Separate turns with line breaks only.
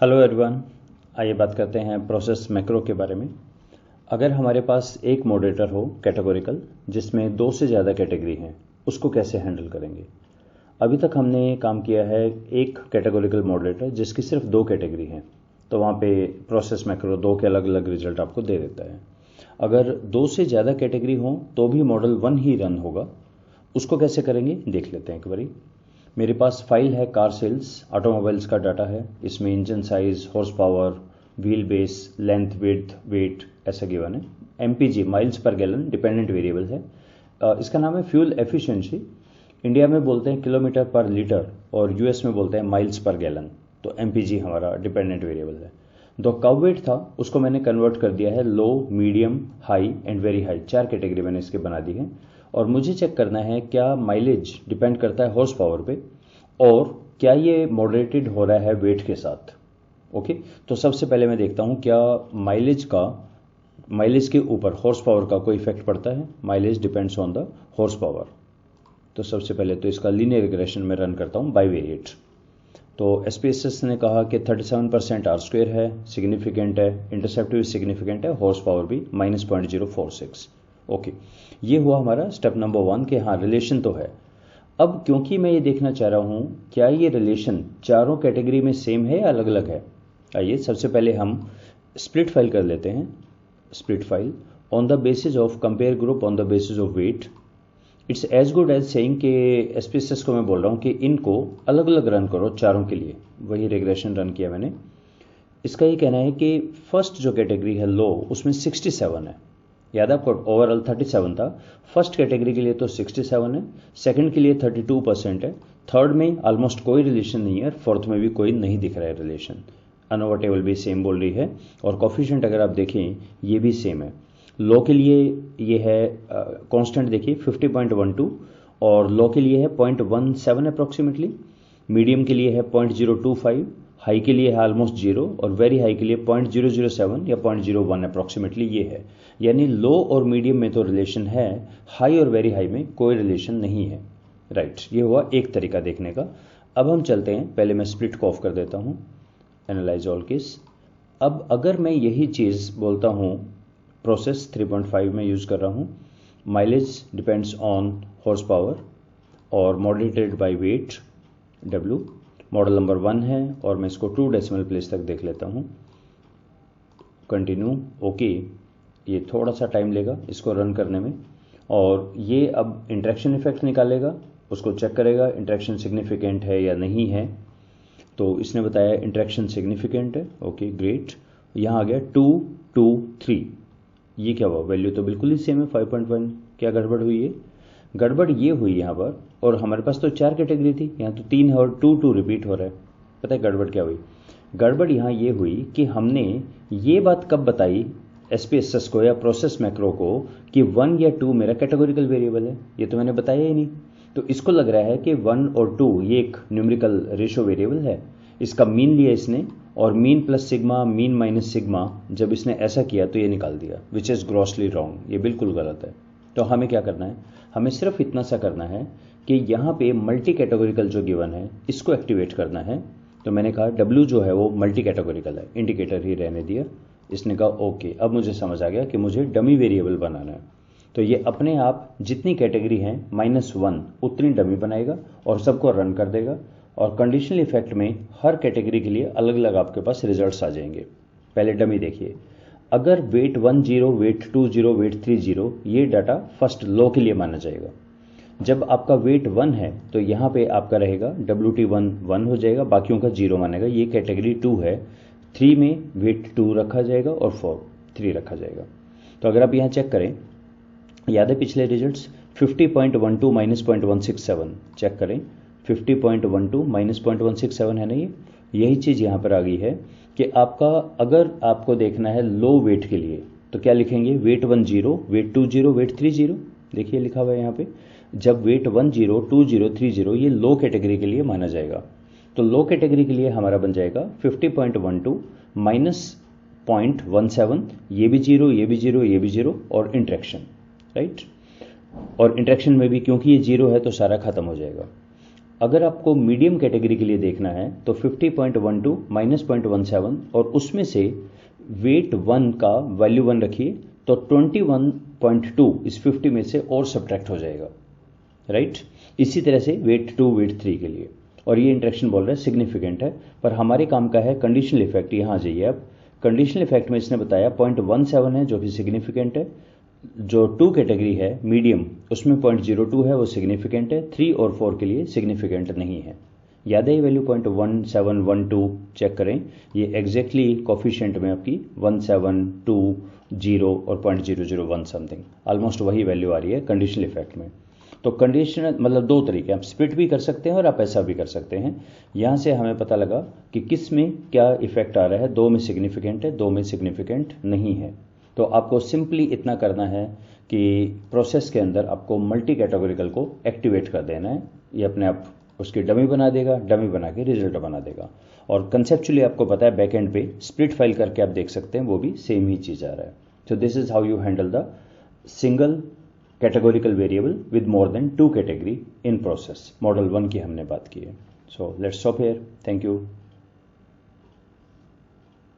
Hello everyone, आइए बात करते हैं प्रोसेस मैक्रो के बारे में। अगर हमारे पास एक मॉडरेटर हो कैटेगोरिकल जिसमें दो से ज़्यादा कैटेगरी हैं, उसको कैसे हैंडल करेंगे। अभी तक हमने काम किया है एक कैटेगोरिकल मॉडरेटर जिसकी सिर्फ दो कैटेगरी हैं, तो वहाँ पे प्रोसेस मैक्रो दो के अलग अलग रिजल्ट आपको दे देता है। अगर दो से ज़्यादा कैटेगरी हो तो भी मॉडल वन ही रन होगा। उसको कैसे करेंगे देख लेते हैं एक बारी। मेरे पास फाइल है कार सेल्स, ऑटोमोबाइल्स का डाटा है। इसमें engine size, horse power, wheel base, length, width, weight ऐसा गिवन है। MPG miles per gallon dependent variable है। इसका नाम है फ्यूल एफिशिएंसी। इंडिया में बोलते हैं किलोमीटर पर लीटर और यूएस में बोलते हैं माइल्स पर गैलन। तो एमपीजी हमारा डिपेंडेंट वेरिएबल है। जो कव वेट था उसको मैंने कन्वर्ट कर दिया है low, medium, high and very high, चार कैटेगरी मैंने इसके बना दी है। और मुझे चेक करना है क्या माइलेज डिपेंड करता है हॉर्स पावर पे और क्या ये मॉडरेटेड हो रहा है वेट के साथ। ओके, तो सबसे पहले मैं देखता हूं क्या माइलेज के ऊपर हॉर्स पावर का कोई इफेक्ट पड़ता है। Mileage depends on the horse power. तो सबसे पहले तो इसका लीनियर रिग्रेशन में रन करता हूं बाईवेरिएट। तो एसपीएसएस ने कहा कि 37% आर स्क्वेयर है, सिग्निफिकेंट है, इंटरसेप्टिव सिग्निफिकेंट है, हॉर्स पावर भी -0.046। ओके, ये हुआ हमारा स्टेप नंबर 1 के हाँ रिलेशन तो है। अब क्योंकि मैं ये देखना चाह रहा हूं क्या ये रिलेशन चारों कैटेगरी में सेम है या अलग अलग है। आइए सबसे पहले हम स्प्लिट फाइल कर लेते हैं। Split file on the basis of compare group on the basis of weight. It's as good as saying कि एसपीएसएस को मैं बोल रहा हूँ कि इनको अलग अलग रन करो चारों के लिए। वही रिग्रेशन रन किया मैंने। इसका ये कहना है कि फर्स्ट जो कैटेगरी है लो उसमें 67 है। याद आपको ओवरऑल 37 था। फर्स्ट कैटेगरी के लिए तो 67 है, सेकंड के लिए 32% है, थर्ड में ऑलमोस्ट कोई रिलेशन नहीं है, फोर्थ में भी कोई नहीं दिख रहा है रिलेशन। अनोवा टेबल भी सेम बोल रही है और कोफिशिएंट अगर आप देखें ये भी सेम है। लो के लिए ये है कांस्टेंट देखिए 50.12 और लो के लिए है 0.17 अप्रोक्सीमेटली। मीडियम के लिए है 0.025, हाई के लिए है ऑलमोस्ट 0 और वेरी हाई के लिए 0.007 या 0.01 अप्रोक्सीमेटली ये है। यानी लो और मीडियम में तो रिलेशन है, हाई और वेरी हाई में कोई रिलेशन नहीं है। राइट, ये हुआ एक तरीका देखने का। अब हम चलते हैं, पहले मैं स्प्लिट को ऑफ कर देता हूं, एनालाइज ऑल केस। अब अगर मैं यही चीज बोलता हूं प्रोसेस 3.5 में यूज कर रहा हूं, mileage depends on horse power और moderated by weight W, model number 1 है और मैं इसको 2 डेसिमल प्लेस तक देख लेता हूं। Continue, okay. ये थोड़ा सा टाइम लेगा इसको रन करने में और ये अब इंटरेक्शन इफेक्ट निकालेगा, उसको चेक करेगा इंटरेक्शन सिग्निफिकेंट है या नहीं है। तो इसने बताया इंटरेक्शन सिग्निफिकेंट है। ओके ग्रेट, यहाँ आ गया 2 2 3। ये क्या हुआ, वैल्यू तो बिल्कुल ही सेम है 5.1। क्या गड़बड़ हुई है? गड़बड़ ये हुई यहाँ पर, और हमारे पास तो 4 कैटेगरी थी, यहाँ तो 3 है और 2 2 रिपीट हो रहा है। पता है गड़बड़ क्या हुई? गड़बड़ यहाँ ये हुई कि हमने ये बात कब बताई एसपीएसएस को या प्रोसेस मैक्रो को कि 1 या 2 मेरा कैटेगोरिकल वेरिएबल है। ये तो मैंने बताया ही नहीं। तो इसको लग रहा है कि 1 और 2 ये एक न्यूमेरिकल रेशियो वेरिएबल है। इसका मीन लिया इसने और mean plus sigma, mean minus sigma, जब इसने ऐसा किया तो ये निकाल दिया, विच इज़ ग्रॉसली रॉन्ग। ये बिल्कुल गलत है। तो हमें क्या करना है, हमें सिर्फ इतना सा करना है कि यहाँ पे मल्टी कैटेगोरिकल जो गिवन है इसको एक्टिवेट करना है। तो मैंने कहा W जो है वो मल्टी कैटेगोरिकल है, इंडिकेटर ही रहने दिया। इसने कहा ओके, अब मुझे समझ आ गया कि मुझे डमी वेरिएबल बनाना है। तो ये अपने आप जितनी कैटेगरी हैं -1 उतनी डमी बनाएगा और सबको रन कर देगा और कंडीशनल इफेक्ट में हर कैटेगरी के लिए अलग अलग आपके पास रिजल्ट्स आ जाएंगे। पहले डमी देखिए, अगर वेट 10, वेट 20, वेट 30, ये डाटा फर्स्ट लो के लिए माना जाएगा। जब आपका वेट 1 है तो यहाँ पे आपका रहेगा WT1 1 हो जाएगा, बाकियों का 0 मानेगा। ये कैटेगरी 2 है, 3 में वेट 2 रखा जाएगा और 4 3 रखा जाएगा। तो अगर आप यहाँ चेक करें, याद है पिछले रिजल्ट्स 50.12 -0.167, चेक करें 50.12 -0.167 है ना। ये यही चीज़ यहाँ पर आ गई है कि आपका अगर आपको देखना है लो वेट के लिए तो क्या लिखेंगे, वेट 10, वेट 20, वेट 30। देखिए लिखा हुआ है यहाँ पे, जब वेट 10, 20, 30 ये लो कैटेगरी के लिए माना जाएगा। तो लो कैटेगरी के लिए हमारा बन जाएगा 50.12 -0.17, ये भी 0, ये भी 0, ये भी 0 और इंटरेक्शन। राइट, और इंटरेक्शन में भी क्योंकि ये 0 है तो सारा खत्म हो जाएगा। अगर आपको मीडियम कैटेगरी के लिए देखना है तो 50.12 माइनस 0.17 और उसमें से वेट 1 का वैल्यू 1 रखिए तो 21.2 इस 50 में से और सब्ट्रैक्ट हो जाएगा, राइट। इसी तरह से वेट 2 वेट 3 के लिए, और ये इंटरेक्शन बोल रहा है सिग्निफिकेंट है, पर हमारे काम का है कंडीशनल इफेक्ट। यहाँ जाइए आप, कंडीशनल इफेक्ट में इसने बताया 0.17 है जो कि सिग्निफिकेंट है, जो 2 कैटेगरी है मीडियम उसमें 0.02 है वो सिग्निफिकेंट है, 3 और 4 के लिए सिग्निफिकेंट नहीं है। याद है ये वैल्यू 0.1712 चेक करें, ये एग्जैक्टली कोफिशिएंट में आपकी 1720 और 0.001 समथिंग ऑलमोस्ट वही वैल्यू आ रही है कंडीशनल इफेक्ट में। तो कंडीशनल मतलब 2 तरीके, आप स्प्लिट भी कर सकते हैं और आप ऐसा भी कर सकते हैं। यहाँ से हमें पता लगा कि किस में क्या इफेक्ट आ रहा है, 2 में सिग्निफिकेंट है, 2 में सिग्निफिकेंट नहीं है। तो आपको सिंपली इतना करना है कि प्रोसेस के अंदर आपको मल्टी कैटेगोरिकल को एक्टिवेट कर देना है, ये अपने आप उसकी डमी बना देगा, डमी बना के रिजल्ट बना देगा। और कंसेप्चुअली आपको पता है बैक एंड पे स्प्लिट फाइल करके आप देख सकते हैं, वो भी सेम ही चीज़ आ रहा है। So this is how you handle the single categorical variable with more than 2 category in process. Model 1 की हमने बात की है. So let's stop here. Thank you.